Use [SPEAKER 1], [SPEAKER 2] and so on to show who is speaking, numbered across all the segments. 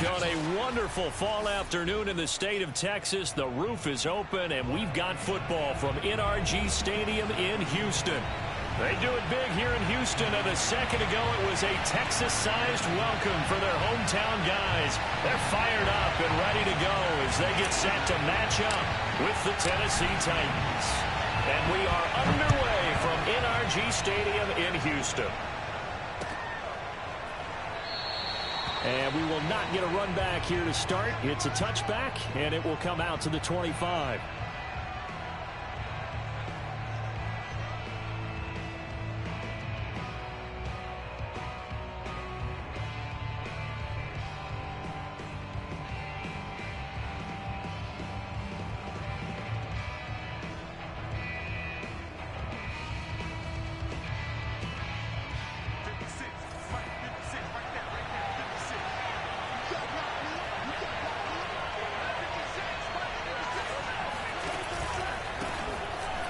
[SPEAKER 1] on a wonderful fall afternoon in the state of Texas. The roof is open, and we've got football from NRG Stadium in Houston. They do it big here in Houston, and a second ago it was a Texas-sized welcome for their hometown guys. They're fired up and ready to go as they get set to match up with the Tennessee Titans. And we are underway from NRG Stadium in Houston. And we will not get a run back here to start. It's a touchback, and it will come out to the 25.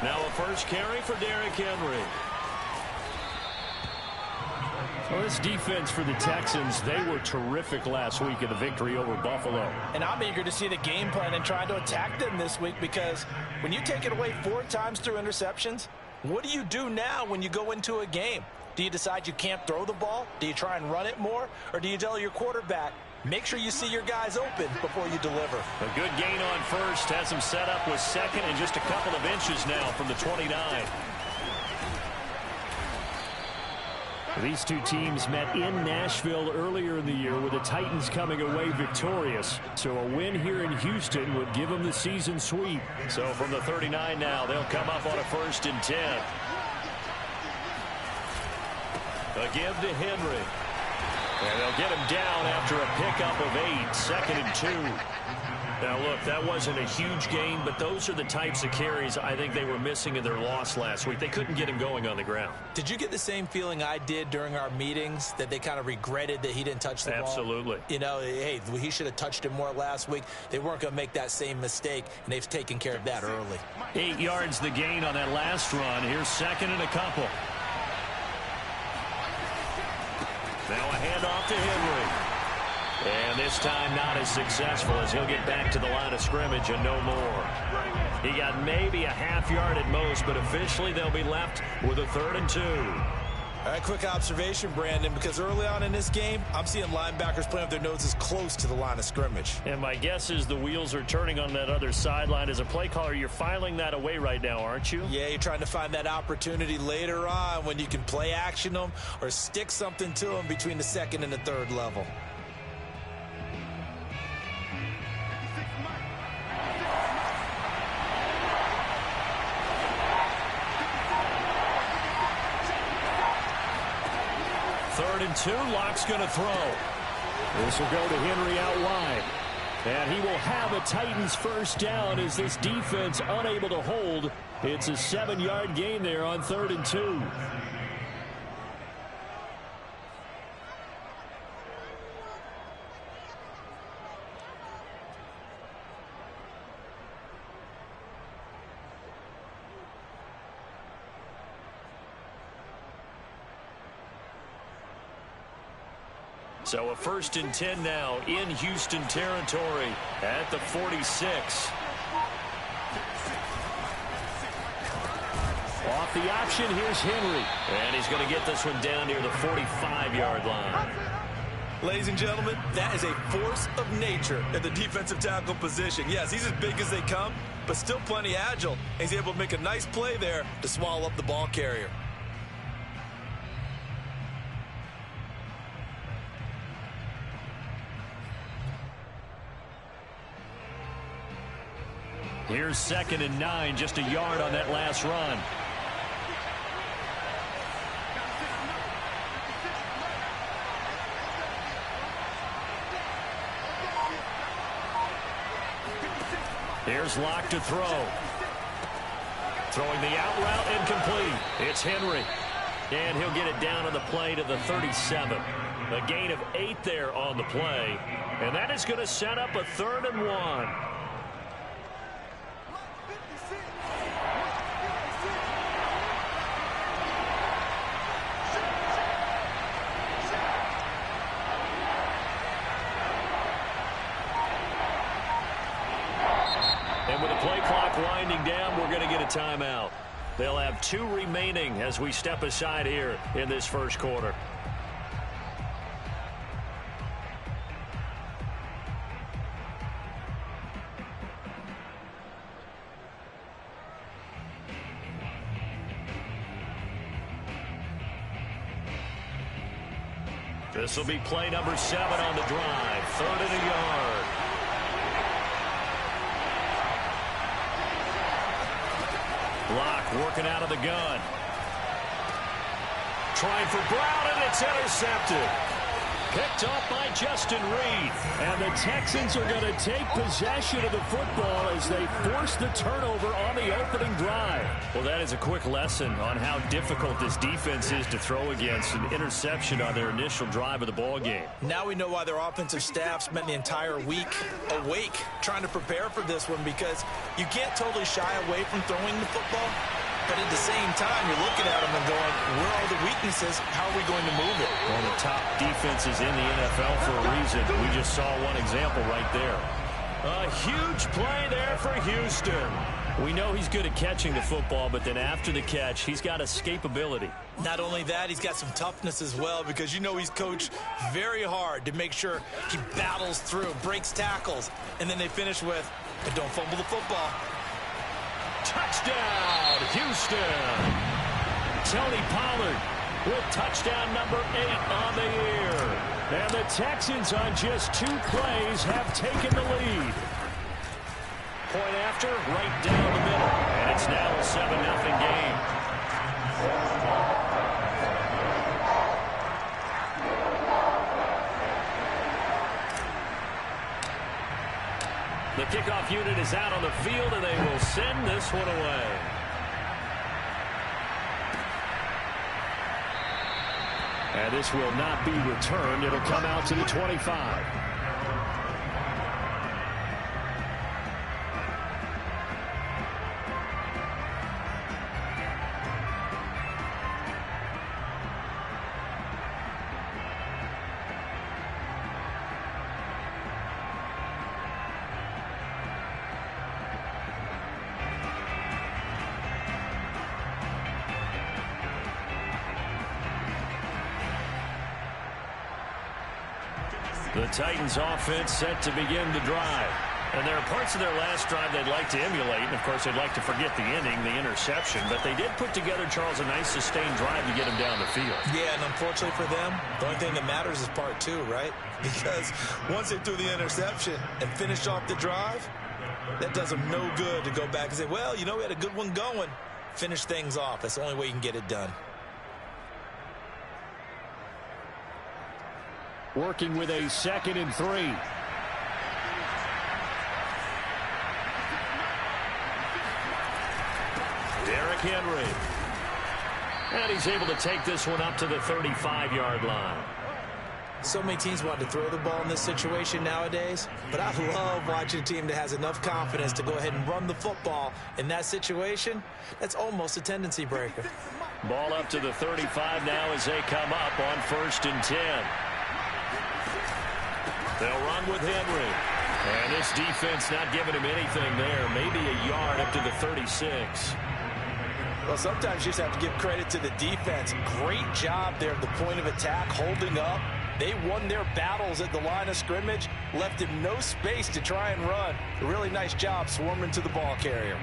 [SPEAKER 1] Now a first carry for Derrick Henry. Well, this defense for the Texans, they were terrific last week in the victory over Buffalo.
[SPEAKER 2] And I'm eager to see the game plan and try to attack them this week, because when you take it away 4 times through interceptions, what do you do now when you go into a game? Do you decide you can't throw the ball? Do you try and run it more? Or do you tell your quarterback, make sure you see your guys open before you deliver?
[SPEAKER 1] A good gain on first. Has him set up with second and just a couple of inches now from the 29. These two teams met in Nashville earlier in the year, with the Titans coming away victorious. So a win here in Houston would give them the season sweep. So from the 39 now, they'll come up on a 1st and 10. A give to Henry. And they'll get him down after a pickup of 8, 2nd and 2. Now, look, that wasn't a huge gain, but those are the types of carries I think they were missing in their loss last week. They couldn't get him going on the ground.
[SPEAKER 2] Did you get the same feeling I did during our meetings, that they kind of regretted that he didn't touch the ball?
[SPEAKER 1] Absolutely.
[SPEAKER 2] You know, hey, he should have touched it more last week. They weren't going to make that same mistake, and they've taken care of that early.
[SPEAKER 1] 8 yards the gain on that last run. Here's 2nd and a couple. Now a handoff to Henry. And this time not as successful, as he'll get back to the line of scrimmage and no more. He got maybe a half yard at most, but officially they'll be left with a 3rd and 2.
[SPEAKER 2] All right, quick observation, Brandon, because early on in this game, I'm seeing linebackers playing with their noses close to the line of scrimmage.
[SPEAKER 1] And my guess is the wheels are turning on that other sideline. As a play caller, you're filing that away right now, aren't you?
[SPEAKER 2] Yeah, you're trying to find that opportunity later on when you can play action them or stick something to them between the 2nd and the 3rd level.
[SPEAKER 1] Third and 2, Locke's going to throw. This will go to Henry out wide. And he will have a Titans first down as this defense unable to hold. It's a 7-yard gain there on 3rd and 2. So a 1st and 10 now in Houston territory at the 46. Off the option, here's Henry. And he's going to get this one down near the 45-yard line.
[SPEAKER 2] Ladies and gentlemen, that is a force of nature at the defensive tackle position. Yes, he's as big as they come, but still plenty agile. He's able to make a nice play there to swallow up the ball carrier.
[SPEAKER 1] Here's 2nd and 9, just a yard on that last run. Here's Locke to throw. Throwing the out route incomplete. It's Henry. And he'll get it down on the play to the 37. A gain of 8 there on the play. And that is going to set up a 3rd and 1. And with the play clock winding down, we're going to get a timeout. They'll have 2 remaining as we step aside here in this first quarter. This will be play number 7 on the drive. 3rd and a yard. Block working out of the gun. Trying for Brown, and it's intercepted. Picked off by Justin Reed. And the Texans are going to take possession of the football as they force the turnover on the opening drive. Well, that is a quick lesson on how difficult this defense is to throw against. An interception on their initial drive of the ball game.
[SPEAKER 2] Now we know why their offensive staff spent the entire week awake trying to prepare for this one, because you can't totally shy away from throwing the football. But at the same time, you're looking at them and going, where are the weaknesses? How are we going to move it?
[SPEAKER 1] One of the top defenses in the NFL for a reason. We just saw one example right there. A huge play there for Houston. We know he's good at catching the football, but then after the catch, he's got escapability.
[SPEAKER 2] Not only that, he's got some toughness as well, because you know he's coached very hard to make sure he battles through, breaks tackles, and then they finish with, but don't fumble the football.
[SPEAKER 1] Touchdown, Houston. Tony Pollard with touchdown number 8 on the year. And the Texans on just 2 plays have taken the lead. Point after, right down the middle. And it's now a 7-0 game. The kickoff unit is out on the field, and they will send this one away. And this will not be returned. It'll come out to the 25. The Titans offense set to begin the drive. And there are parts of their last drive they'd like to emulate. And, of course, they'd like to forget the ending, the interception. But they did put together, Charles, a nice sustained drive to get him down the field.
[SPEAKER 2] Yeah, and unfortunately for them, the only thing that matters is part 2, right? Because once they threw the interception and finished off the drive, that does them no good to go back and say, well, you know, we had a good one going. Finish things off. That's the only way you can get it done.
[SPEAKER 1] Working with a 2nd and 3. Derrick Henry. And he's able to take this one up to the 35-yard line.
[SPEAKER 2] So many teams want to throw the ball in this situation nowadays, but I love watching a team that has enough confidence to go ahead and run the football in that situation. That's almost a tendency breaker.
[SPEAKER 1] Ball up to the 35 now as they come up on 1st and 10. They'll run with Henry. And this defense not giving him anything there. Maybe a yard up to the 36.
[SPEAKER 2] Well, sometimes you just have to give credit to the defense. Great job there at the point of attack, holding up. They won their battles at the line of scrimmage, left him no space to try and run. A really nice job swarming to the ball carrier.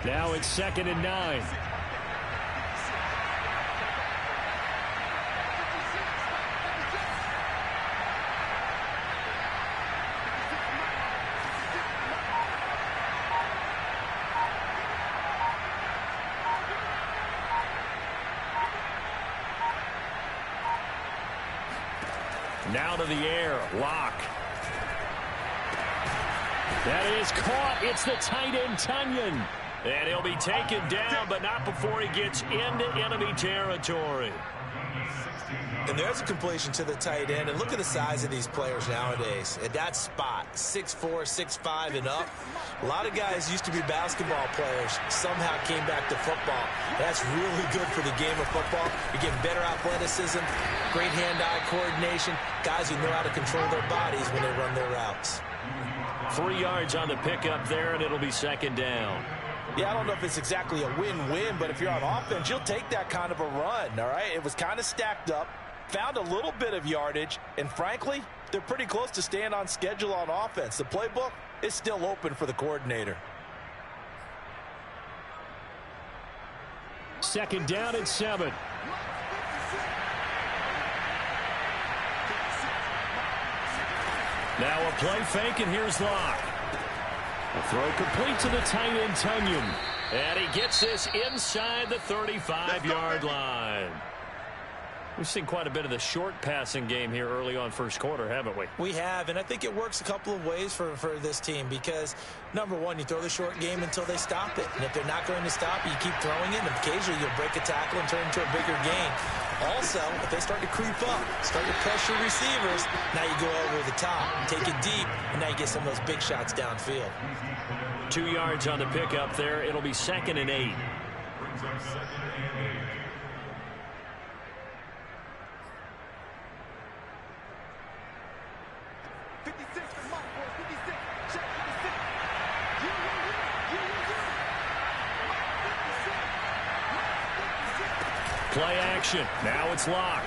[SPEAKER 1] Now it's 2nd and 9. Now to the air, Lock. That is caught. It's the tight end, Tunyon. And he'll be taken down, but not before he gets into enemy territory.
[SPEAKER 2] And there's a completion to the tight end. And look at the size of these players nowadays. At that spot, 6'4", 6'5", and up. A lot of guys used to be basketball players, somehow came back to football. That's really good for the game of football. You're getting better athleticism, great hand-eye coordination, guys who know how to control their bodies when they run their routes.
[SPEAKER 1] 3 yards on the pickup there, and it'll be second down.
[SPEAKER 2] Yeah, I don't know if it's exactly a win-win, but if you're on offense, you'll take that kind of a run, all right? It was kind of stacked up, found a little bit of yardage, and frankly, they're pretty close to staying on schedule on offense. The playbook is still open for the coordinator.
[SPEAKER 1] Second down and 7. Now a play fake, and here's Locke. A throw complete to the tight end, Tunyon. And he gets this inside the 35-yard line. We've seen quite a bit of the short passing game here early on first quarter, haven't we?
[SPEAKER 2] We have, and I think it works a couple of ways for this team because, number one, you throw the short game until they stop it. And if they're not going to stop it, you keep throwing it, and occasionally you'll break a tackle and turn it into a bigger gain. Also, if they start to creep up, start to pressure receivers, now you go over the top, take it deep, and now you get some of those big shots downfield.
[SPEAKER 1] 2 yards on the pickup there. It'll be second and 8. Play action. Now it's Locke.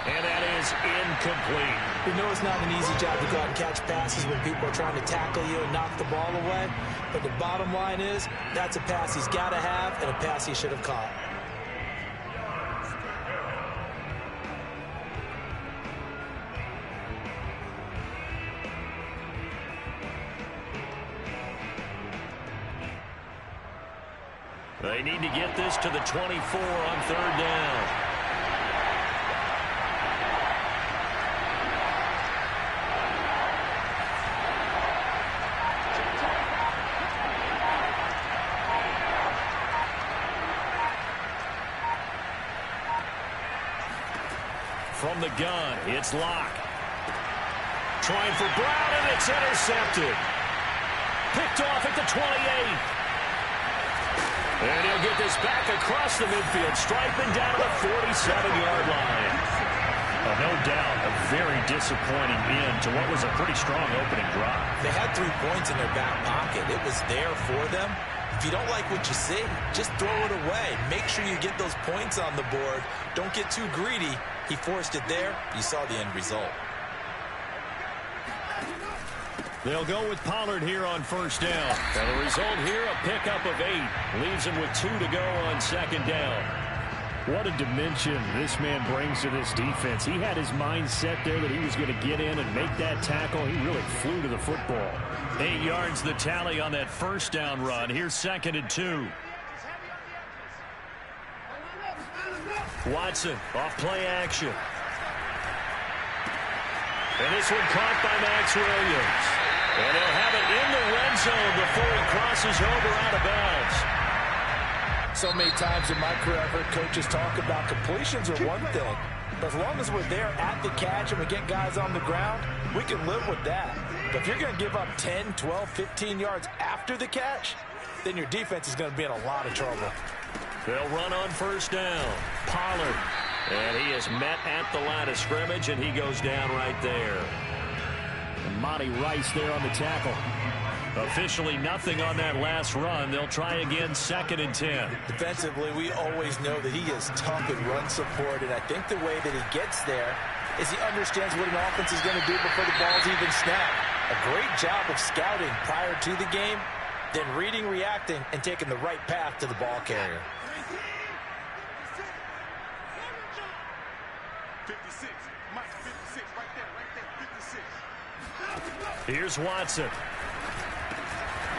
[SPEAKER 1] And that is incomplete.
[SPEAKER 2] We know it's not an easy job to go out and catch passes when people are trying to tackle you and knock the ball away. But the bottom line is, that's a pass he's got to have and a pass he should have caught.
[SPEAKER 1] They need to get this to the 24 on third down. From the gun, it's Locke. Trying for Brown, and it's intercepted. Picked off at the 28. And he'll get this back across the midfield, striping down to the 47-yard line. No doubt, a very disappointing end to what was a pretty strong opening drive.
[SPEAKER 2] They had 3 points in their back pocket. It was there for them. If you don't like what you see, just throw it away. Make sure you get those points on the board. Don't get too greedy. He forced it there. You saw the end result.
[SPEAKER 1] They'll go with Pollard here on first down. And the result here, a pickup of 8. Leaves him with 2 to go on second down. What a dimension this man brings to this defense. He had his mind set there that he was going to get in and make that tackle. He really flew to the football. 8 yards the tally on that first down run. Here's second and 2. Watson off play action. And this one caught by Max Williams. And he'll have it in the red zone before he crosses over out of bounds.
[SPEAKER 2] So many times in my career, I've heard coaches talk about completions are one thing. But as long as we're there at the catch and we get guys on the ground, we can live with that. But if you're going to give up 10, 12, 15 yards after the catch, then your defense is going to be in a lot of trouble.
[SPEAKER 1] They'll run on first down. Pollard. And he is met at the line of scrimmage, and he goes down right there. And Monty Rice there on the tackle. Officially nothing on that last run. They'll try again, second and 10.
[SPEAKER 2] Defensively, we always know that he is tough in run support, and I think the way that he gets there is he understands what an offense is going to do before the ball's even snapped. A great job of scouting prior to the game, then reading, reacting, and taking the right path to the ball carrier.
[SPEAKER 3] 56. Mike, 56. Right there, 56.
[SPEAKER 1] Here's Watson.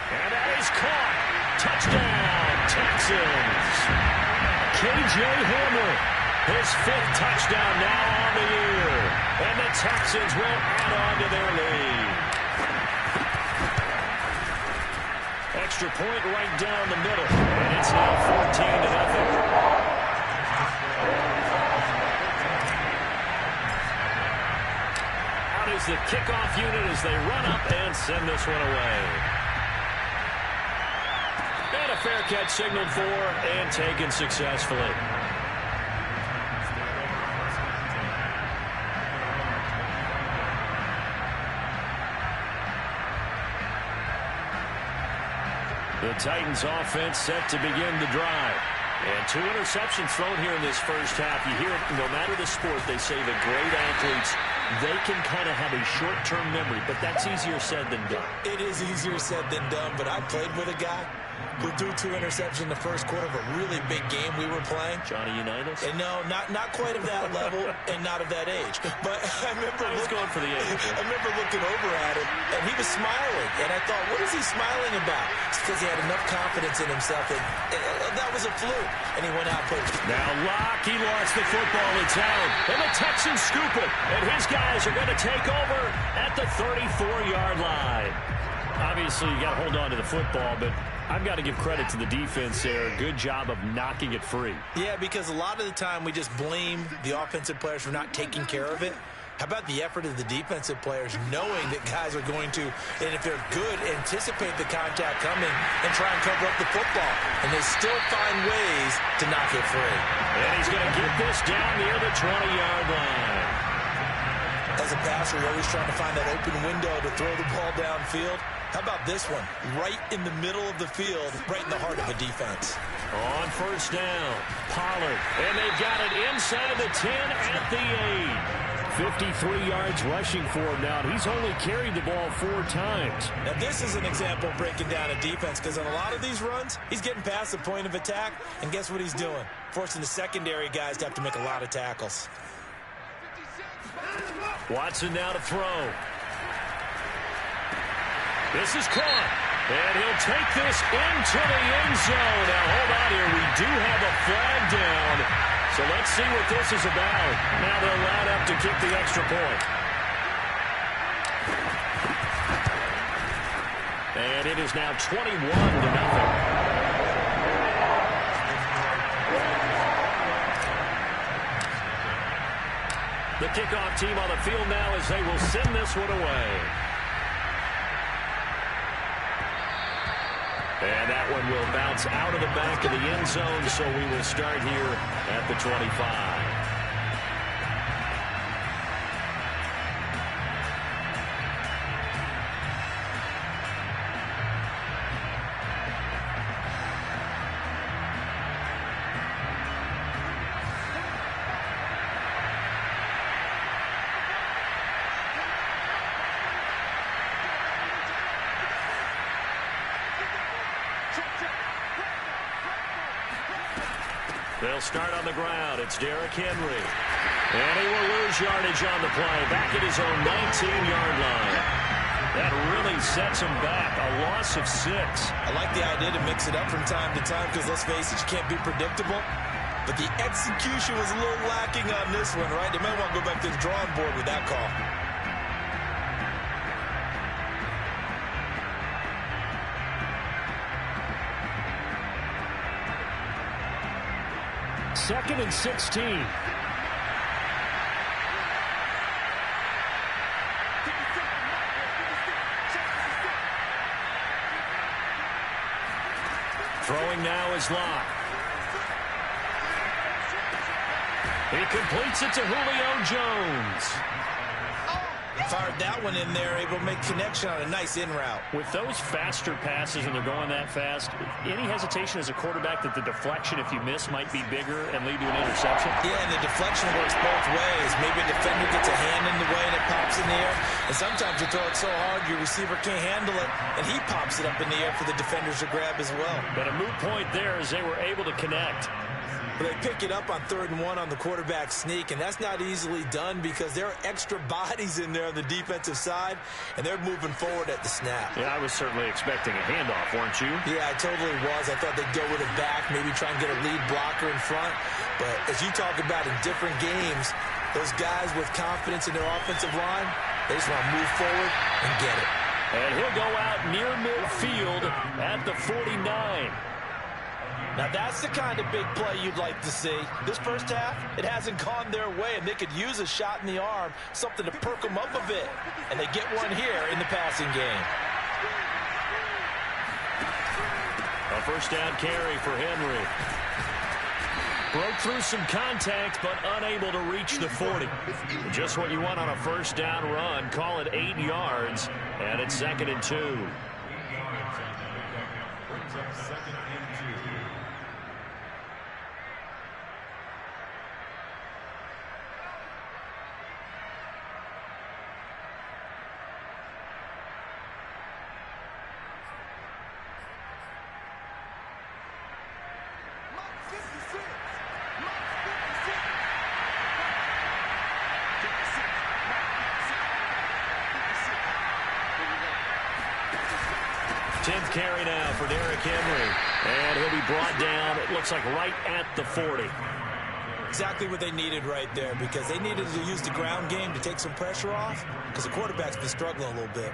[SPEAKER 1] And that is caught. Touchdown, Texans. K.J. Hamler, his 5th touchdown now on the year. And the Texans will add on to their lead. Extra point right down the middle. And it's now 14-0. Is the kickoff unit as they run up and send this one away. And a fair catch signaled for and taken successfully. The Titans offense set to begin the drive. And 2 interceptions thrown here in this first half. You hear it, no matter the sport, they say that great athletes, they can kind of have a short-term memory, but that's easier said than done.
[SPEAKER 2] It is easier said than done, but I played with a guy who threw 2 interceptions in the first quarter of a really big game we were playing.
[SPEAKER 1] Johnny Unitas?
[SPEAKER 2] And no, not quite of that level and not of that age. But I remember
[SPEAKER 1] going for the age.
[SPEAKER 2] I remember looking over at him, and he was smiling. And I thought, what is he smiling about? It's because he had enough confidence in himself, and that was a fluke. And he went out and played.
[SPEAKER 1] Now Locke, he lost the football. It's out. And the Texans scoop it. And his guys are going to take over at the 34-yard line. Obviously, you got to hold on to the football, but I've got to give credit to the defense there. Good job of knocking it free.
[SPEAKER 2] Yeah, because a lot of the time we just blame the offensive players for not taking care of it. How about the effort of the defensive players knowing that guys are going to, and if they're good, anticipate the contact coming and try and cover up the football. And they still find ways to knock it free.
[SPEAKER 1] And he's going to get this down near the 20-yard line.
[SPEAKER 2] As a passer, you're always trying to find that open window to throw the ball downfield. How about this one? Right in the middle of the field, right in the heart of a defense.
[SPEAKER 1] On first down, Pollard. And they've got it inside of the 10 at the 8. 53 yards rushing for him now. He's only carried the ball 4 times.
[SPEAKER 2] Now, this is an example of breaking down a defense, because on a lot of these runs, he's getting past the point of attack, and guess what he's doing? Forcing the secondary guys to have to make a lot of tackles.
[SPEAKER 1] Watson now to throw. This is caught. And he'll take this into the end zone. Now, hold on here. We do have a flag down. So let's see what this is about. Now they'll line up to kick the extra point. And it is now 21-0. The kickoff team on the field now as they will send this one away. And that one will bounce out of the back of the end zone, so we will start here at the 25. They'll start on the ground. It's Derrick Henry. And he will lose yardage on the play. Back at his own 19-yard line. That really sets him back. A loss of 6.
[SPEAKER 2] I like the idea to mix it up from time to time, because let's face it, you can't be predictable. But the execution was a little lacking on this one, right? They might want to go back to the drawing board with that call.
[SPEAKER 1] Second and 16. Throwing now is Locke. He completes it to Julio Jones.
[SPEAKER 2] Fired that one in there, able to make connection on a nice in route.
[SPEAKER 1] With those faster passes and they're going that fast, any hesitation as a quarterback that the deflection, if you miss, might be bigger and lead to an interception?
[SPEAKER 2] Yeah, and the deflection works both ways. Maybe a defender gets a hand in the way and it pops in the air. And sometimes you throw it so hard your receiver can't handle it, and he pops it up in the air for the defenders to grab as well.
[SPEAKER 1] But a moot point there as they were able to connect.
[SPEAKER 2] But they pick it up on 3rd and 1 on the quarterback sneak, and that's not easily done because there are extra bodies in there on the defensive side, and they're moving forward at the snap.
[SPEAKER 1] Yeah, I was certainly expecting a handoff, weren't you?
[SPEAKER 2] Yeah, I totally was. I thought they'd go with it back, maybe try and get a lead blocker in front. But as you talk about in different games, those guys with confidence in their offensive line, they just want to move forward and get it.
[SPEAKER 1] And he'll go out near midfield at the 49.
[SPEAKER 2] Now, that's the kind of big play you'd like to see. This first half, it hasn't gone their way, and they could use a shot in the arm, something to perk them up a bit. And they get one here in the passing game.
[SPEAKER 1] A first down carry for Henry. Broke through some contact, but unable to reach the 40. Just what you want on a first down run. Call it 8 yards, and it's 2nd and 2.
[SPEAKER 4] brings up 2nd and 2.
[SPEAKER 1] Tenth carry now for Derrick Henry. And he'll be brought down, it looks like, right at the 40.
[SPEAKER 2] Exactly what they needed right there, because they needed to use the ground game to take some pressure off, because the quarterback's been struggling a little bit.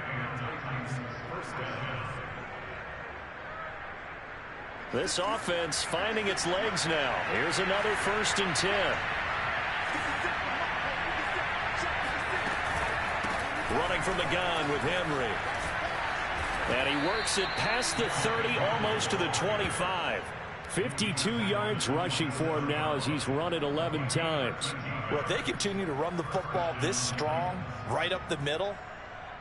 [SPEAKER 1] This offense finding its legs now. Here's another 1st and 10. Running from the gun with Henry. And he works it past the 30, almost to the 25. 52 yards rushing for him now as he's run it 11 times.
[SPEAKER 2] Well, if they continue to run the football this strong, right up the middle,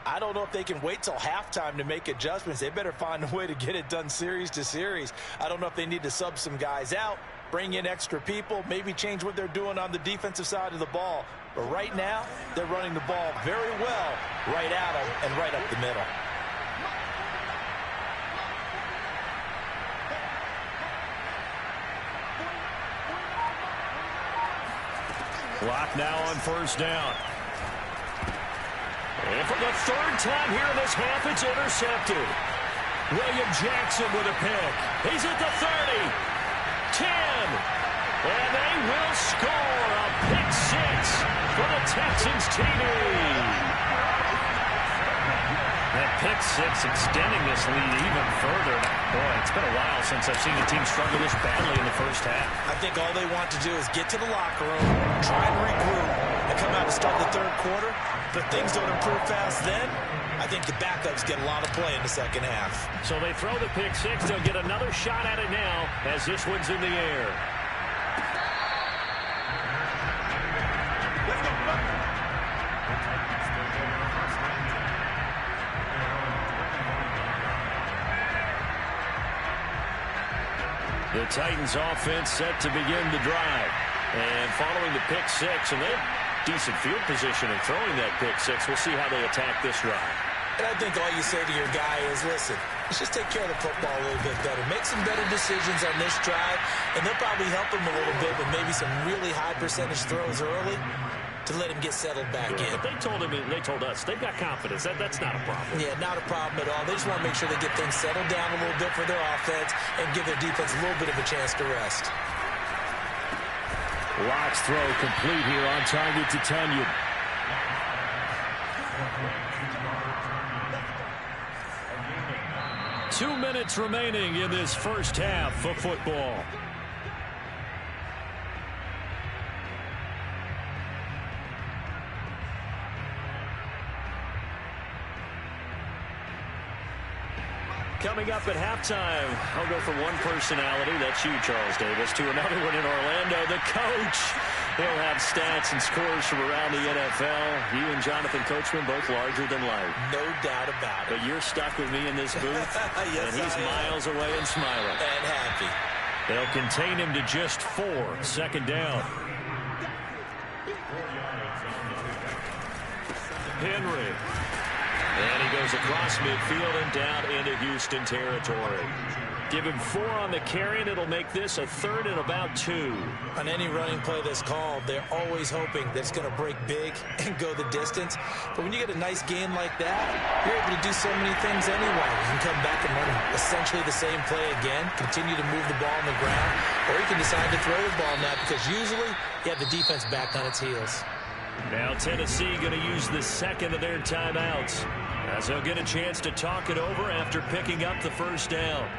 [SPEAKER 2] I don't know if they can wait till halftime to make adjustments. They better find a way to get it done series to series. I don't know if they need to sub some guys out, bring in extra people, maybe change what they're doing on the defensive side of the ball. But right now, they're running the ball very well right at them and right up the middle.
[SPEAKER 1] Clock now on 1st down. And for the 3rd time here in this half, it's intercepted. William Jackson with a pick. He's at the 30. 10. And they will score a pick 6 for the Texans TD. That pick 6 extending this lead even further. Boy, it's been a while since I've seen a team struggle this badly in the 1st half.
[SPEAKER 2] I think all they want to do is get to the locker room, try and regroup, and come out to start the 3rd quarter. But if things don't improve fast then, I think the backups get a lot of play in the 2nd half.
[SPEAKER 1] So they throw the pick 6. They'll get another shot at it now as this one's in the air. The Titans offense set to begin the drive. And following the pick 6, and they have decent field position in throwing that pick 6. We'll see how they attack this drive.
[SPEAKER 2] And I think all you say to your guy is, listen, let's just take care of the football a little bit better. Make some better decisions on this drive, and they'll probably help him a little bit with maybe some really high percentage throws early to let him get settled back in.
[SPEAKER 1] But they told us, they've got confidence. That's not a problem.
[SPEAKER 2] Yeah, not a problem at all. They just want to make sure they get things settled down a little bit for their offense and give their defense a little bit of a chance to rest.
[SPEAKER 1] Lock's throw complete here on target to Tunyon. Two minutes remaining in this 1st half of football. Coming up at halftime, I'll go from one personality, that's you, Charles Davis, to another one in Orlando, the coach. He'll have stats and scores from around the NFL. You and Jonathan Coachman both larger than life.
[SPEAKER 2] No doubt about it.
[SPEAKER 1] But you're stuck with me in this booth,
[SPEAKER 2] yes,
[SPEAKER 1] and he's miles away and smiling.
[SPEAKER 2] And happy.
[SPEAKER 1] They'll contain him to just 4. 2nd down. Henry. And he goes across midfield and down into Houston territory. Give him 4 on the carry, and it'll make this a 3rd and about 2.
[SPEAKER 2] On any running play that's called, they're always hoping that it's going to break big and go the distance. But when you get a nice gain like that, you're able to do so many things anyway. You can come back and run essentially the same play again, continue to move the ball on the ground, or you can decide to throw the ball now because usually you have the defense back on its heels.
[SPEAKER 1] Now Tennessee going to use the 2nd of their timeouts as they'll get a chance to talk it over after picking up the 1st down.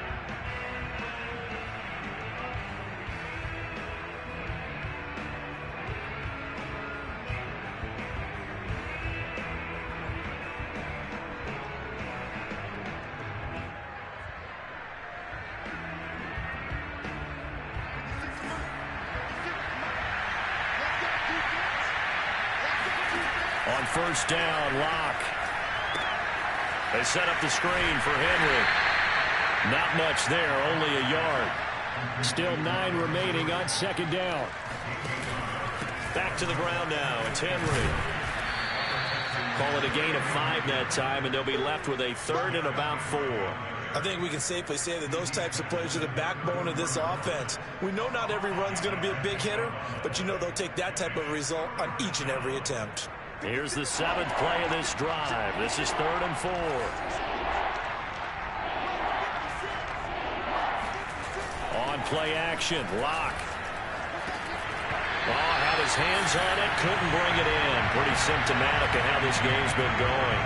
[SPEAKER 1] On 1st down, Lock. They set up the screen for Henry. Not much there, only a yard. Still 9 remaining on second down. Back to the ground now. It's Henry. Call it a gain of 5 that time, and they'll be left with a 3rd and about 4.
[SPEAKER 2] I think we can safely say that those types of plays are the backbone of this offense. We know not every run's going to be a big hitter, but you know they'll take that type of result on each and every attempt.
[SPEAKER 1] Here's the 7th play of this drive. This is 3rd and 4. On play action, Locke. Oh, had his hands on it, couldn't bring it in. Pretty symptomatic of how this game's been going.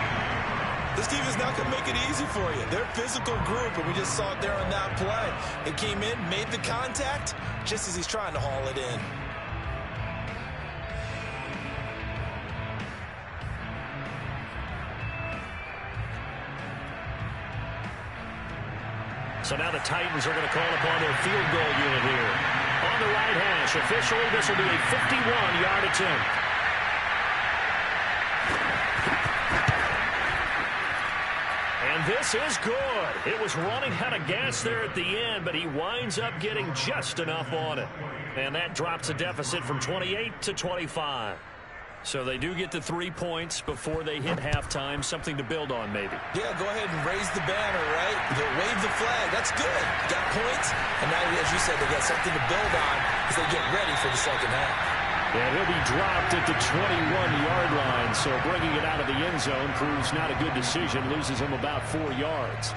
[SPEAKER 2] This team is not going to make it easy for you. They're a physical group, and we just saw it there on that play. It came in, made the contact, just as he's trying to haul it in.
[SPEAKER 1] So now the Titans are going to call upon their field goal unit here. On the right hash, officially, this will be a 51-yard attempt. And this is good. It was running out of gas there at the end, but he winds up getting just enough on it. And that drops a deficit from 28 to 25. So they do get the 3 points before they hit halftime. Something to build on, maybe.
[SPEAKER 2] Yeah, go ahead and raise the banner, right? They'll wave the flag. That's good. Got points. And now, as you said, they got something to build on as they get ready for the second half.
[SPEAKER 1] And he'll be dropped at the 21-yard line. So bringing it out of the end zone proves not a good decision. Loses him about 4 yards.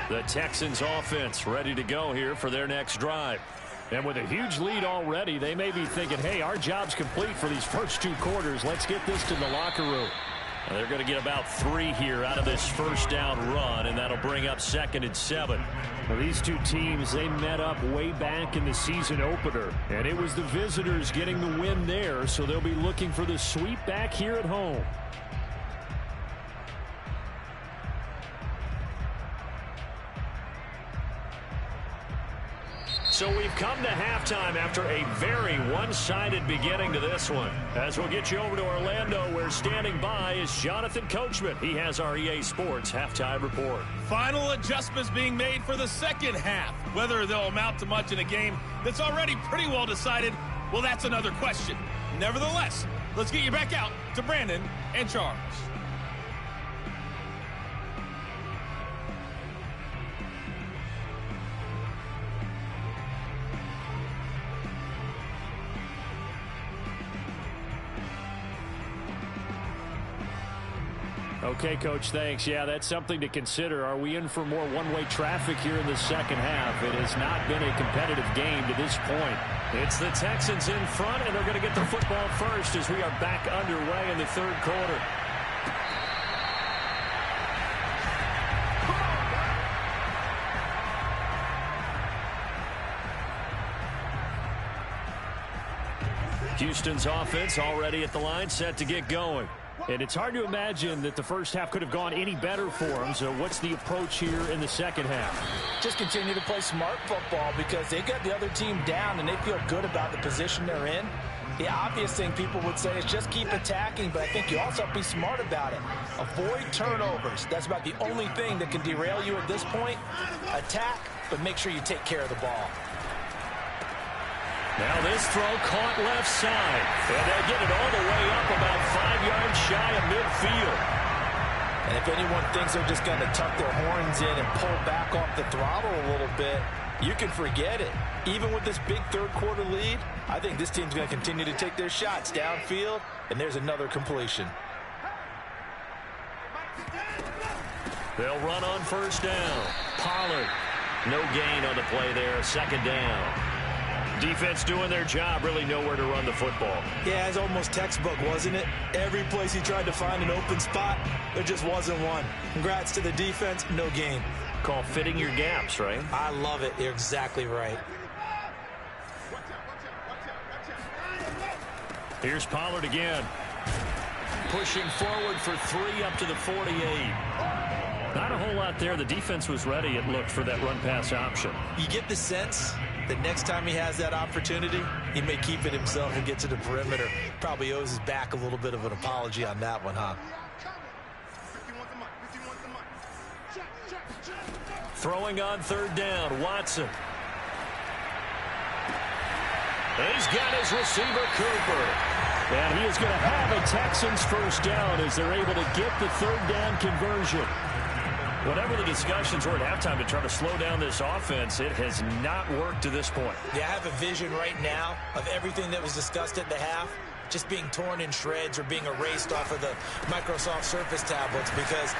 [SPEAKER 1] The Texans offense ready to go here for their next drive. And with a huge lead already, they may be thinking, hey, our job's complete for these first 2 quarters. Let's get this to the locker room. And they're going to get about 3 here out of this first down run, and that'll bring up 2nd and 7. Now, these 2 teams, they met up way back in the season opener, and it was the visitors getting the win there, so they'll be looking for the sweep back here at home. So we've come to halftime after a very one-sided beginning to this one. As we'll get you over to Orlando, where standing by is Jonathan Coachman. He has our EA Sports halftime report.
[SPEAKER 5] Final adjustments being made for the second half. Whether they'll amount to much in a game that's already pretty well decided, well, that's another question. Nevertheless, let's get you back out to Brandon and Charles.
[SPEAKER 1] Okay, Coach, thanks. Yeah, that's something to consider. Are we in for more one-way traffic here in the second half? It has not been a competitive game to this point. It's the Texans in front, and they're going to get the football first as we are back underway in the 3rd quarter. Houston's offense already at the line, set to get going. And it's hard to imagine that the first half could have gone any better for them. So what's the approach here in the second half?
[SPEAKER 2] Just continue to play smart football because they got the other team down and they feel good about the position they're in. The obvious thing people would say is just keep attacking, but I think you also have to be smart about it. Avoid turnovers. That's about the only thing that can derail you at this point. Attack, but make sure you take care of the ball.
[SPEAKER 1] Now this throw caught left side. And they'll get it all the way up about 5 yards shy of midfield.
[SPEAKER 2] And if anyone thinks they're just going to tuck their horns in and pull back off the throttle a little bit, you can forget it. Even with this big 3rd quarter lead, I think this team's going to continue to take their shots downfield, and there's another completion.
[SPEAKER 1] They'll run on first down. Pollard. No gain on the play there. 2nd down. Defense doing their job, really nowhere to run the football.
[SPEAKER 2] Yeah, it's almost textbook, wasn't it? Every place he tried to find an open spot, there just wasn't one. Congrats to the defense, no gain.
[SPEAKER 1] Call fitting your gaps, right?
[SPEAKER 2] I love it. You're exactly right.
[SPEAKER 1] Here's Pollard again. Pushing forward for 3 up to the 48. Not a whole lot there. The defense was ready, it looked, for that run-pass option.
[SPEAKER 2] You get the sense that next time he has that opportunity, he may keep it himself and get to the perimeter. Probably owes his back a little bit of an apology on that one, huh?
[SPEAKER 1] Throwing on third down, Watson. He's got his receiver, Cooper. And he is going to have a Texans first down as they're able to get the third down conversion. Whatever the discussions were at halftime to try to slow down this offense, it has not worked to this point.
[SPEAKER 2] Yeah, I have a vision right now of everything that was discussed at the half just being torn in shreds or being erased off of the Microsoft Surface tablets because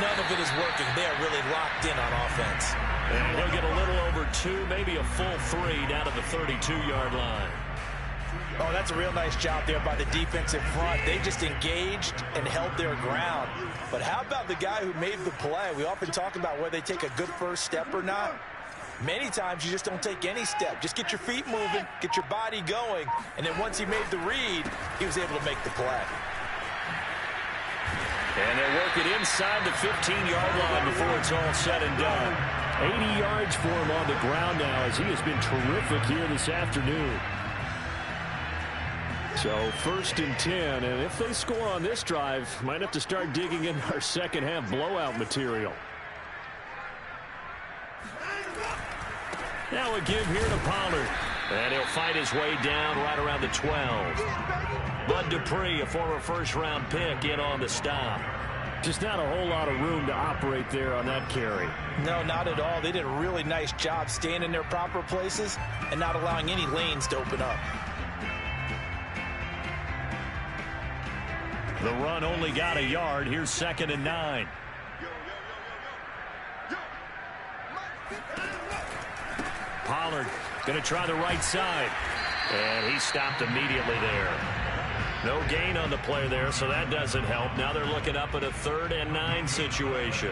[SPEAKER 2] none of it is working. They are really locked in on offense.
[SPEAKER 1] And he'll get a little over 2, maybe a full 3 down to the 32-yard line.
[SPEAKER 2] Oh, that's a real nice job there by the defensive front. They just engaged and held their ground. But how about the guy who made the play? We often talk about whether they take a good first step or not. Many times you just don't take any step. Just get your feet moving, get your body going, and then once he made the read, he was able to make the play.
[SPEAKER 1] And they work it inside the 15-yard line before it's all said and done. 80 yards for him on the ground now as he has been terrific here this afternoon. So first and 10, and if they score on this drive, might have to start digging in our second half blowout material. Now a give here to Pollard. And he'll fight his way down right around the 12. Bud Dupree, a former first-round pick, in on the stop. Just not a whole lot of room to operate there on that carry.
[SPEAKER 2] No, not at all. They did a really nice job staying in their proper places and not allowing any lanes to open up.
[SPEAKER 1] The run only got a yard. Here's 2nd and 9. Pollard going to try the right side. And he stopped immediately there. No gain on the play there, so that doesn't help. Now they're looking up at a 3rd and 9 situation.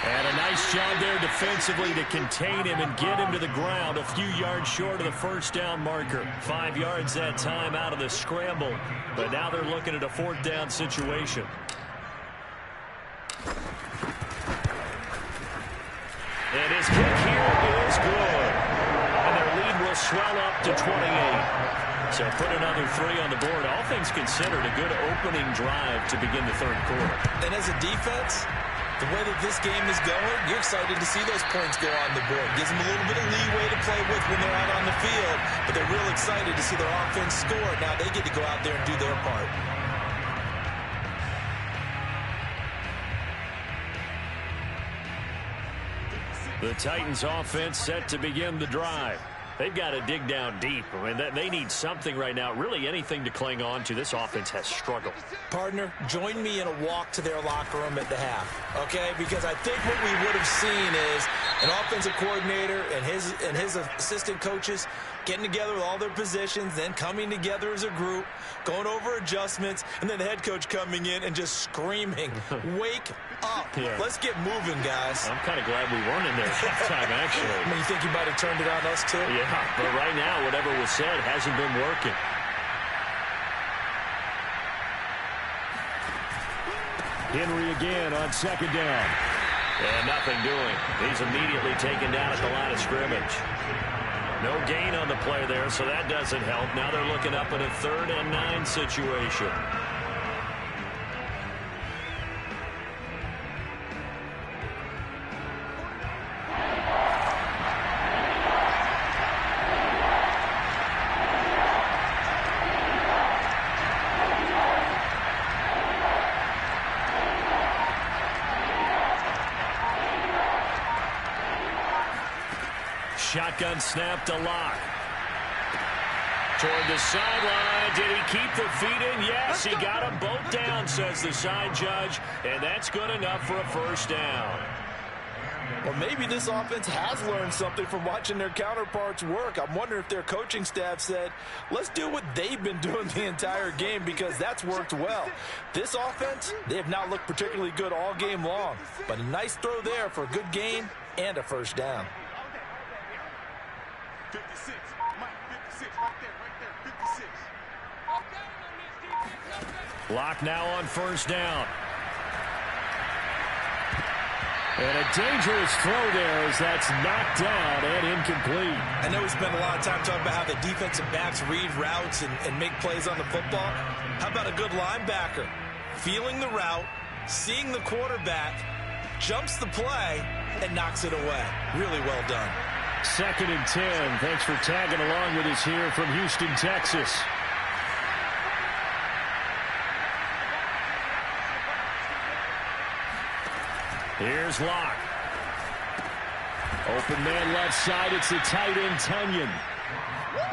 [SPEAKER 1] And a nice job there defensively to contain him and get him to the ground a few yards short of the first down marker. 5 yards that time out of the scramble. But now they're looking at a 4th down situation. And his kick here is good. And their lead will swell up to 28. So put another 3 on the board. All things considered, a good opening drive to begin the 3rd quarter.
[SPEAKER 2] And as a defense, the way that this game is going, you're excited to see those points go on the board. Gives them a little bit of leeway to play with when they're out on the field, but they're real excited to see their offense score. Now they get to go out there and do their part.
[SPEAKER 1] The Titans offense set to begin the drive. They've got to dig down deep. I mean, they need something right now, really anything to cling on to. This offense has struggled.
[SPEAKER 2] Partner, join me in a walk to their locker room at the half, okay? Because I think what we would have seen is an offensive coordinator and his assistant coaches getting together with all their positions, then coming together as a group, going over adjustments, and then the head coach coming in and just screaming, wake up. Yeah. Let's get moving, guys.
[SPEAKER 1] I'm kind of glad we weren't in there at halftime, actually.
[SPEAKER 2] I mean, you think you might have turned it on us, too?
[SPEAKER 1] Yeah, but right now, whatever was said hasn't been working. Henry again on 2nd down. And nothing doing. He's immediately taken down at the line of scrimmage. No gain on the play there, so that doesn't help. Now they're looking up at a 3rd and 9 situation. Shotgun snap to Locke. Toward the sideline. Did he keep the feet in? Yes, he got them both down, says the side judge. And that's good enough for a first down.
[SPEAKER 2] Well, maybe this offense has learned something from watching their counterparts work. I'm wondering if their coaching staff said, let's do what they've been doing the entire game because that's worked well. This offense, they have not looked particularly good all game long. But a nice throw there for a good gain and a first down.
[SPEAKER 3] 56 right there, 56.
[SPEAKER 1] Lock now on first down. And a dangerous throw there as that's knocked down and incomplete.
[SPEAKER 2] I know we spent a lot of time talking about how the defensive backs read routes and make plays on the football. How about a good linebacker? Feeling the route, seeing the quarterback, jumps the play, and knocks it away. Really well done.
[SPEAKER 1] 2nd and 10. Thanks for tagging along with us here from Houston, Texas. Here's Locke. Open man left side. It's the tight end, Tunyon.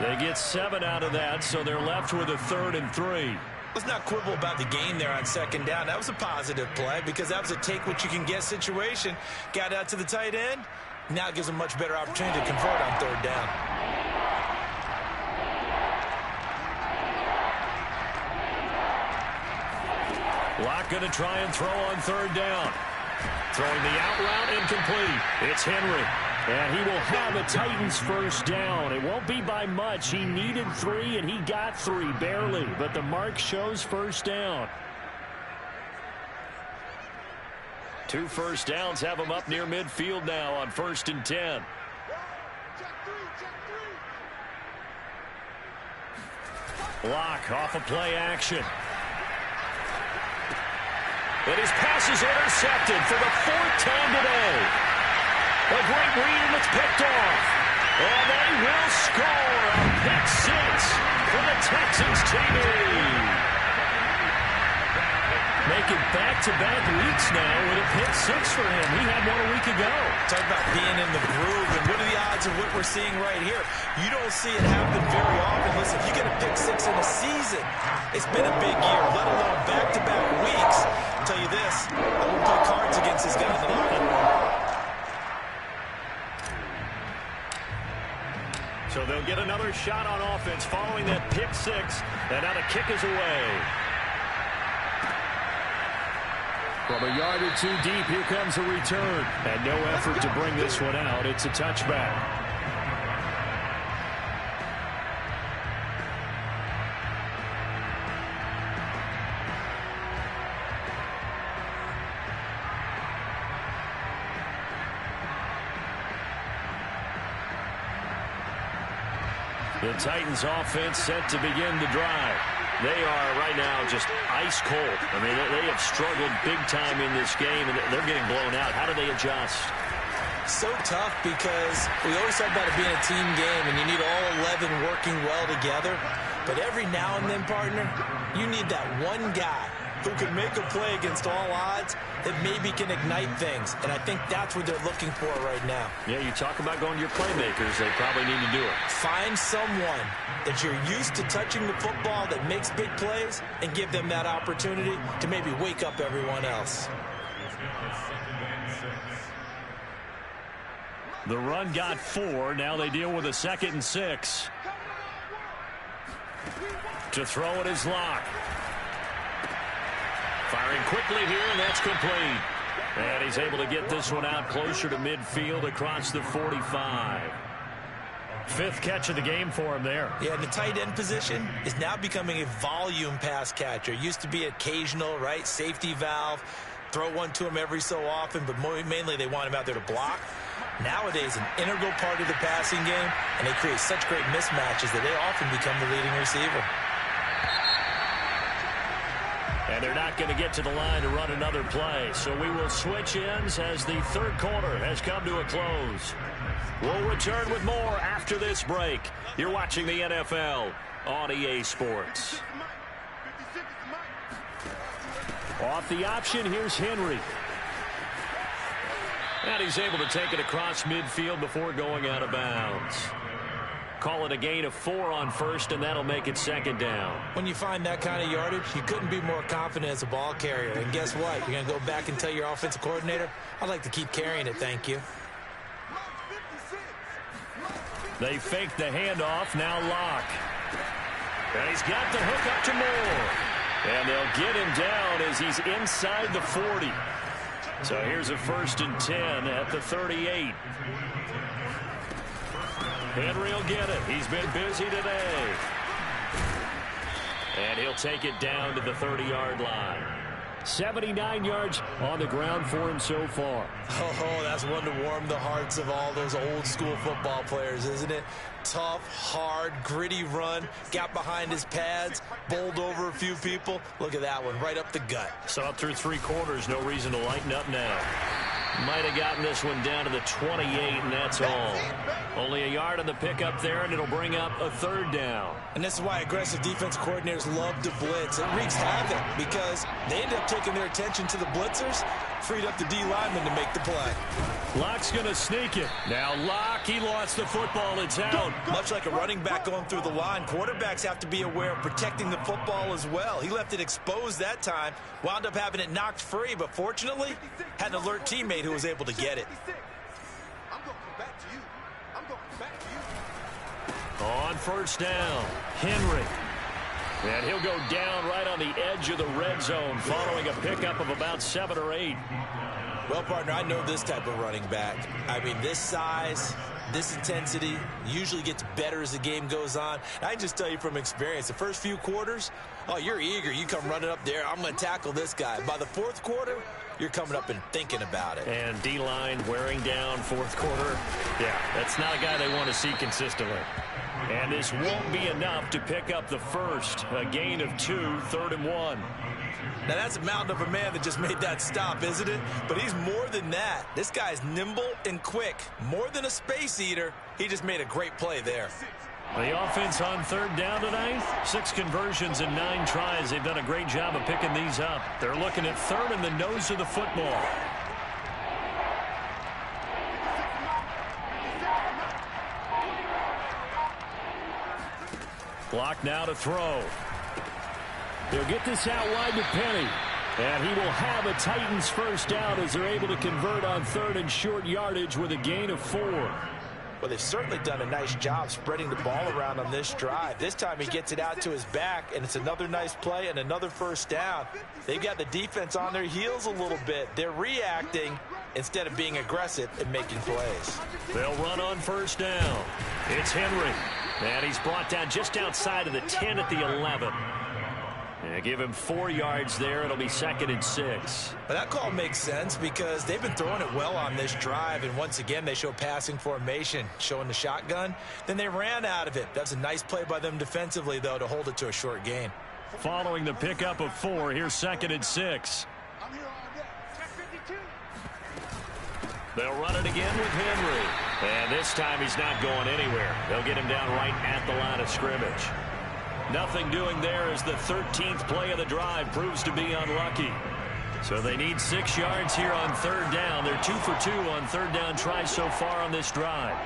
[SPEAKER 1] They get 7 out of that, so they're left with a 3rd and 3.
[SPEAKER 2] Let's not quibble about the game there on 2nd down. That was a positive play because that was a take-what-you-can-get situation. Got out to the tight end. Now it gives them a much better opportunity to convert on 3rd down.
[SPEAKER 1] Locke going to try and throw on 3rd down. Throwing the out route, incomplete. It's Henry. And he will have the Titans first down. It won't be by much. He needed 3, and he got 3, barely. But the mark shows first down. 2 first downs have him up near midfield now on 1st and 10. Locke off of play action. And his pass is intercepted for the 4th time today. A great read, and it's picked off. And they will score a pick 6 for the Texans TV. Making back-to-back weeks now with a pick 6 for him. He had one a week ago.
[SPEAKER 2] Talk about being in the groove, and what are the odds of what we're seeing right here? You don't see it happen very often. Listen, if you get a pick 6 in a season, it's been a big year, let alone back-to-back weeks. I'll tell you this, I won't play cards against this guy in the locker room.
[SPEAKER 1] So they'll get another shot on offense following that pick 6, and now the kick is away. From a yard or 2 deep, here comes a return. And no effort to bring this one out. It's a touchback. The Titans offense set to begin the drive. They are right now just ice cold. I mean, they have struggled big time in this game, and they're getting blown out. How do they adjust?
[SPEAKER 2] So tough because we always talk about it being a team game, and you need all 11 working well together. But every now and then, partner, you need that one guy who can make a play against all odds that maybe can ignite things. And I think that's what they're looking for right now.
[SPEAKER 1] Yeah, you talk about going to your playmakers. They probably need to do it.
[SPEAKER 2] Find someone that you're used to touching the football that makes big plays and give them that opportunity to maybe wake up everyone else.
[SPEAKER 1] The run got 4. Now they deal with a 2nd and 6. To throw it is Locke. Firing quickly here, and that's complete. And he's able to get this one out closer to midfield across the 45. 5th catch of the game for him there.
[SPEAKER 2] Yeah, and the tight end position is now becoming a volume pass catcher. Used to be occasional, right? Safety valve. Throw one to him every so often, but mainly they want him out there to block. Nowadays, an integral part of the passing game, and they create such great mismatches that they often become the leading receiver.
[SPEAKER 1] And they're not going to get to the line to run another play. So we will switch ends as the 3rd quarter has come to a close. We'll return with more after this break. You're watching the NFL on EA Sports. Off the option, here's Henry. And he's able to take it across midfield before going out of bounds. Call it a gain of 4 on 1st, and that'll make it 2nd down.
[SPEAKER 2] When you find that kind of yardage, you couldn't be more confident as a ball carrier. And guess what? You're going to go back and tell your offensive coordinator, I'd like to keep carrying it, thank you.
[SPEAKER 1] They fake the handoff, now Locke. And he's got the hook up to Moore. And they'll get him down as he's inside the 40. So here's a 1st and 10 at the 38. Henry will get it. He's been busy today. And he'll take it down to the 30-yard line. 79 yards on the ground for him so far.
[SPEAKER 2] Oh, that's one to warm the hearts of all those old school football players, isn't it? Tough, hard, gritty run, got behind his pads, bowled over a few people. Look at that one, right up the gut.
[SPEAKER 1] So up through 3 quarters, no reason to lighten up now. Might have gotten this one down to the 28, and that's all. Only a yard on the pickup there, and it'll bring up a 3rd down.
[SPEAKER 2] And this is why aggressive defense coordinators love to blitz. It wreaks havoc because they end up taking their attention to the blitzers, freed up the D lineman to make the play.
[SPEAKER 1] Lock's going to sneak it. Now Lock, he lost the football. It's out.
[SPEAKER 2] Much like a running back going through the line, quarterbacks have to be aware of protecting the football as well. He left it exposed that time, wound up having it knocked free, but fortunately, had an alert teammate who was able to get it.
[SPEAKER 3] I'm going to come back to you. I'm going to come back to you.
[SPEAKER 1] On 1st down, Henry. And he'll go down right on the edge of the red zone following a pickup of about 7 or 8.
[SPEAKER 2] Well, partner, I know this type of running back. I mean, this size, this intensity usually gets better as the game goes on. I can just tell you from experience, the first few quarters, oh, you're eager. You come running up there, I'm going to tackle this guy. By the 4th quarter, you're coming up and thinking about it.
[SPEAKER 1] And D-line wearing down 4th quarter. Yeah, that's not a guy they want to see consistently. And this won't be enough to pick up the first. A gain of 2, 3rd and 1.
[SPEAKER 2] Now, that's a mountain of a man that just made that stop, isn't it? But he's more than that. This guy's nimble and quick. More than a space eater. He just made a great play there.
[SPEAKER 1] The offense on 3rd down tonight. 6 conversions and 9 tries. They've done a great job of picking these up. They're looking at 3rd in the nose of the football. Clock now to throw. He'll get this out wide to Penny. And he will have a Titans 1st down as they're able to convert on 3rd and short yardage with a gain of 4.
[SPEAKER 2] Well, they've certainly done a nice job spreading the ball around on this drive. This time he gets it out to his back, and it's another nice play and another 1st down. They've got the defense on their heels a little bit. They're reacting instead of being aggressive and making plays.
[SPEAKER 1] They'll run on 1st down. It's Henry. And he's brought down just outside of the 10 at the 11. And give him 4 yards there. It'll be 2nd and 6.
[SPEAKER 2] But that call makes sense because they've been throwing it well on this drive. And once again, they show passing formation, showing the shotgun. Then they ran out of it. That's a nice play by them defensively, though, to hold it to a short gain.
[SPEAKER 1] Following the pickup of 4, here's 2nd and 6.
[SPEAKER 3] I'm here all day. Check 52.
[SPEAKER 1] They'll run it again with Henry. And this time he's not going anywhere. They'll get him down right at the line of scrimmage. Nothing doing there as the 13th play of the drive proves to be unlucky. So they need 6 yards here on 3rd down. They're 2 for 2 on 3rd down tries so far on this drive.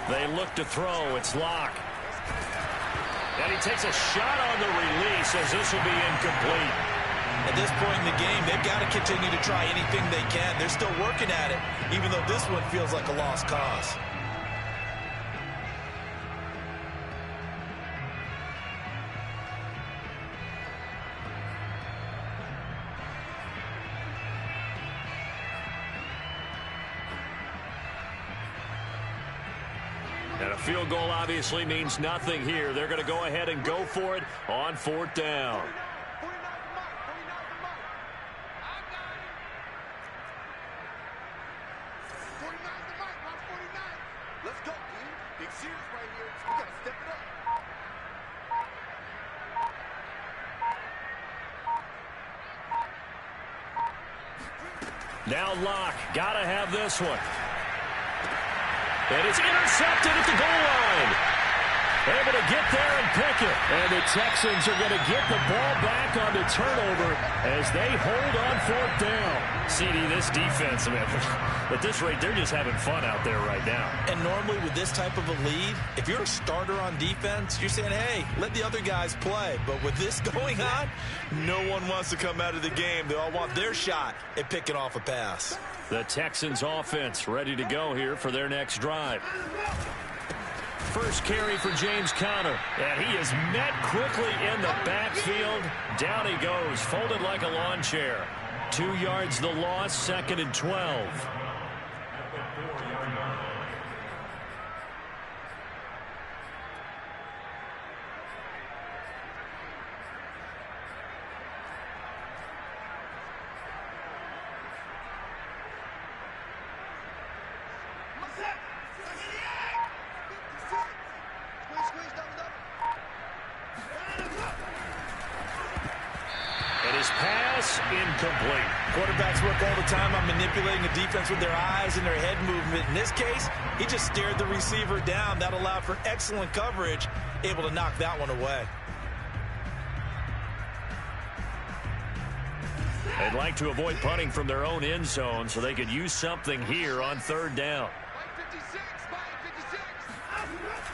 [SPEAKER 1] They look to throw. It's Lock. And he takes a shot on the release as this will be incomplete.
[SPEAKER 2] At this point in the game, they've got to continue to try anything they can. They're still working at it, even though this one feels like a lost cause.
[SPEAKER 1] And a field goal obviously means nothing here. They're going to go ahead and go for it on 4th down.
[SPEAKER 3] 49 the mic, Rock 49. Let's go, dude. Big series right here. We got to step it up.
[SPEAKER 1] Now Lock, got to have this one. And it's intercepted at the goal line. Able to get there and pick it. And the Texans are going to get the ball back on the turnover as they hold on 4th down. CD, this defense, man, at this rate, they're just having fun out there right now.
[SPEAKER 2] And normally with this type of a lead, if you're a starter on defense, you're saying, hey, let the other guys play. But with this going on, no one wants to come out of the game. They all want their shot at picking off a pass.
[SPEAKER 1] The Texans offense ready to go here for their next drive. First carry for James Conner. And he is met quickly in the backfield. Down he goes, folded like a lawn chair. 2 yards the loss, 2nd and 12. Incomplete.
[SPEAKER 2] Quarterbacks work all the time on manipulating the defense with their eyes and their head movement. In this case, he just stared the receiver down. That allowed for excellent coverage, able to knock that one away.
[SPEAKER 1] They'd like to avoid punting from their own end zone so they could use something here on 3rd down.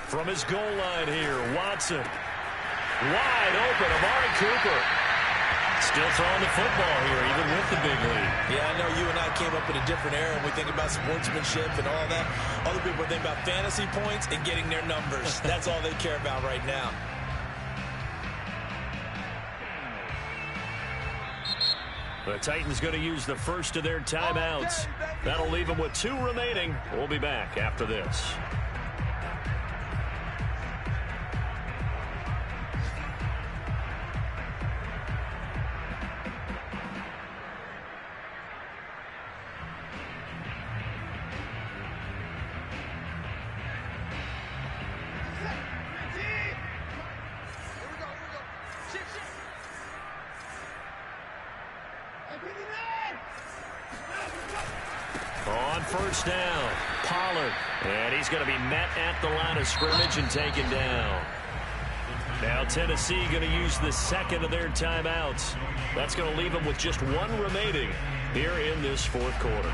[SPEAKER 1] From his goal line here, Watson. Wide open, Amari Cooper. Still throwing the football here, even with the big lead.
[SPEAKER 2] Yeah, I know you and I came up in a different era when we think about sportsmanship and all that. Other people think about fantasy points and getting their numbers. That's all they care about right now.
[SPEAKER 1] The Titans going to use the first of their timeouts. That'll leave them with 2 remaining. We'll be back after this. On 1st down, Pollard. And he's going to be met at the line of scrimmage and taken down. Now Tennessee going to use the 2nd of their timeouts. That's going to leave them with just 1 remaining here in this 4th quarter.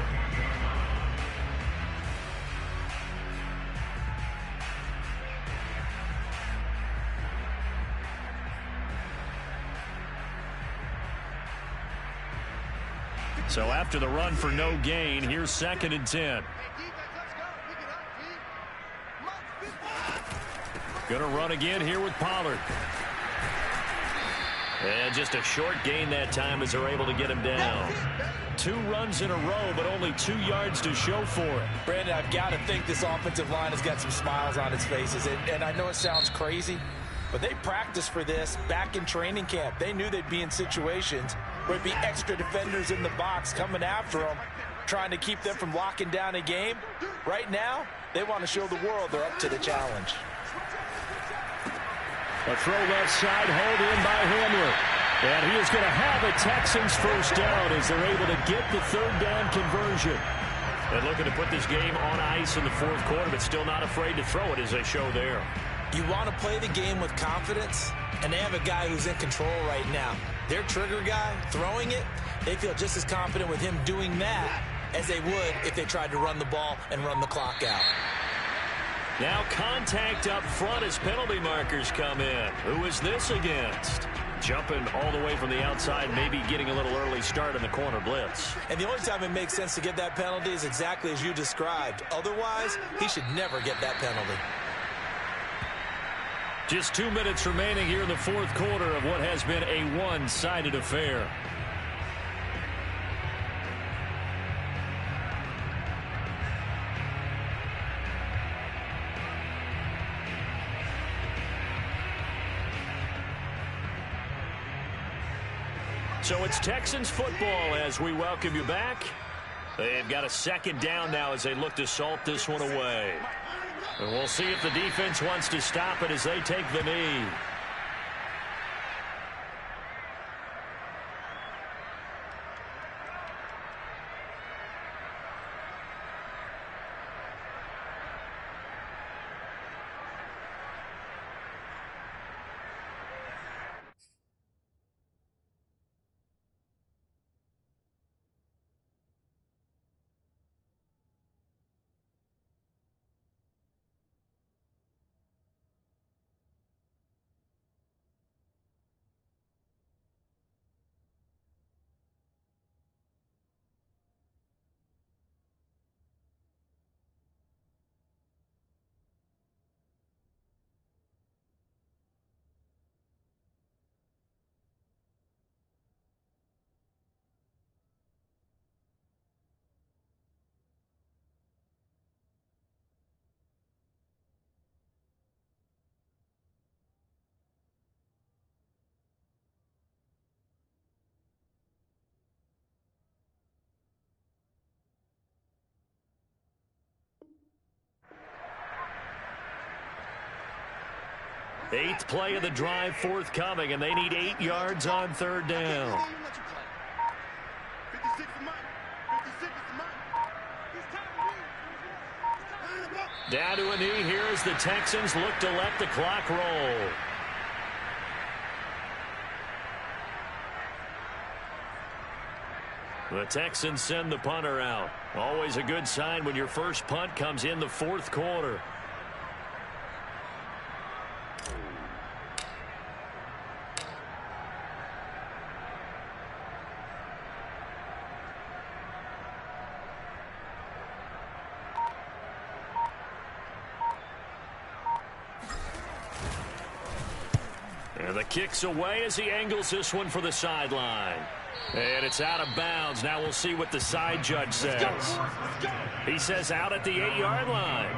[SPEAKER 1] So after the run for no gain, here's 2nd and 10. Going to run again here with Pollard. And just a short gain that time as they're able to get him down. 2 runs in a row, but only 2 yards to show for it.
[SPEAKER 2] Brandon, I've got to think this offensive line has got some smiles on its faces. And I know it sounds crazy, but they practiced for this back in training camp. They knew they'd be in situations where it'd be extra defenders in the box coming after them, trying to keep them from locking down a game. Right now, they want to show the world they're up to the challenge.
[SPEAKER 1] A throw left side, hauled in by Hamler. And he is going to have a Texans first down as they're able to get the 3rd down conversion. And looking to put this game on ice in the 4th quarter, but still not afraid to throw it as they show there.
[SPEAKER 2] You want to play the game with confidence, and they have a guy who's in control right now. Their trigger guy, throwing it, they feel just as confident with him doing that as they would if they tried to run the ball and run the clock out.
[SPEAKER 1] Now contact up front as penalty markers come in. Who is this against? Jumping all the way from the outside, maybe getting a little early start in the corner blitz.
[SPEAKER 2] And the only time it makes sense to get that penalty is exactly as you described. Otherwise, he should never get that penalty.
[SPEAKER 1] Just 2 minutes remaining here in the 4th quarter of what has been a one-sided affair. So it's Texans football as we welcome you back. They've got a 2nd down now as they look to salt this one away. And we'll see if the defense wants to stop it as they take the knee. 8th play of the drive forthcoming, and they need 8 yards on 3rd down.
[SPEAKER 3] 56 for Mike. 56 is Mike.
[SPEAKER 1] Down to a knee here as the Texans look to let the clock roll. The Texans send the punter out. Always a good sign when your first punt comes in the 4th quarter. And the kick's away as he angles this one for the sideline. And it's out of bounds. Now we'll see what the side judge says. He says out at the 8-yard line.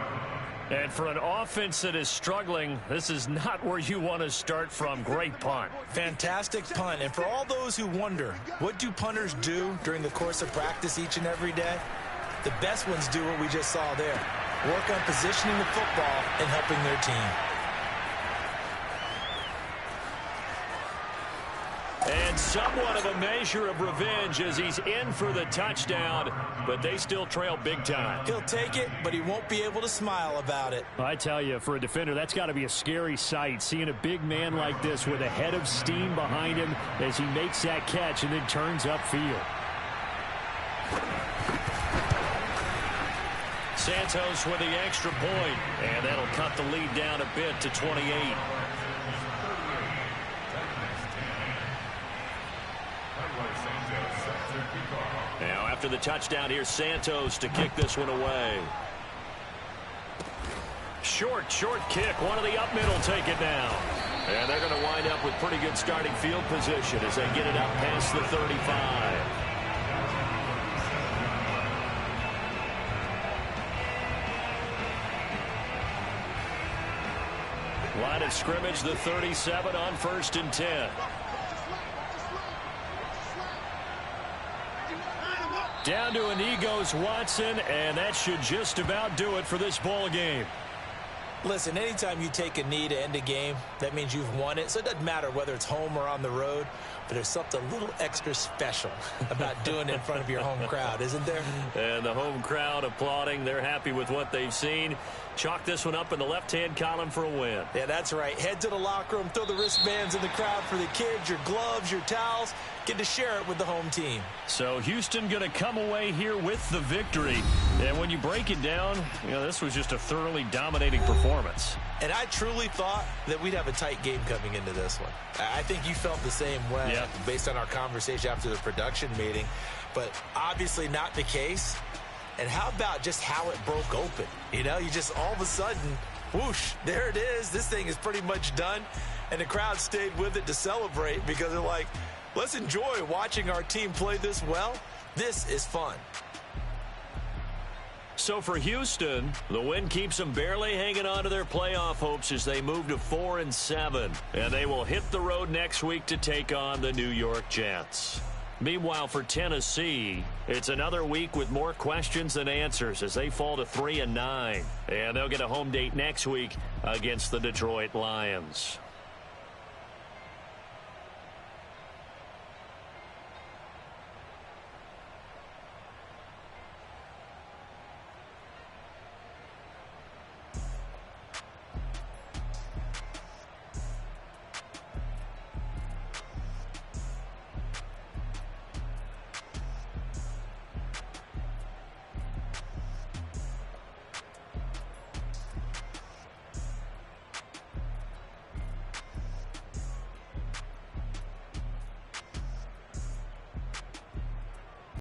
[SPEAKER 1] And for an offense that is struggling, this is not where you want to start from. Great punt.
[SPEAKER 2] Fantastic punt. And for all those who wonder, what do punters do during the course of practice each and every day? The best ones do what we just saw there. Work on positioning the football and helping their team.
[SPEAKER 1] And somewhat of a measure of revenge as he's in for the touchdown, but they still trail big time.
[SPEAKER 2] He'll take it, but he won't be able to smile about it.
[SPEAKER 1] I tell you, for a defender, that's got to be a scary sight, seeing a big man like this with a head of steam behind him as he makes that catch and then turns upfield. Santos with the extra point, and that'll cut the lead down a bit to 28. Now after the touchdown, here's Santos to kick this one away. Short kick. One of the up middle take it down. And they're going to wind up with pretty good starting field position as they get it up past the 35. Line of scrimmage, the 37 on 1st and 10. Down to a knee goes Watson, and that should just about do it for this ball game.
[SPEAKER 2] Listen, anytime you take a knee to end a game, that means you've won it. So it doesn't matter whether it's home or on the road, but there's something a little extra special about doing it in front of your home crowd, isn't there?
[SPEAKER 1] And the home crowd applauding. They're happy with what they've seen. Chalk this one up in the left-hand column for a win.
[SPEAKER 2] Yeah, that's right. Head to the locker room, throw the wristbands in the crowd for the kids, your gloves, your towels. Get to share it with the home team.
[SPEAKER 1] So Houston going to come away here with the victory. And when you break it down, you know, this was just a thoroughly dominating performance.
[SPEAKER 2] And I truly thought that we'd have a tight game coming into this one. I think you felt the same way based on our conversation after the production meeting. But obviously not the case. And how about just how it broke open? You know, you just all of a sudden, whoosh, there it is. This thing is pretty much done. And the crowd stayed with it to celebrate because they're like, let's enjoy watching our team play this well. This is fun.
[SPEAKER 1] So for Houston, the win keeps them barely hanging on to their playoff hopes as they move to 4-7. And they will hit the road next week to take on the New York Jets. Meanwhile, for Tennessee, it's another week with more questions than answers as they fall to 3-9. And they'll get a home date next week against the Detroit Lions.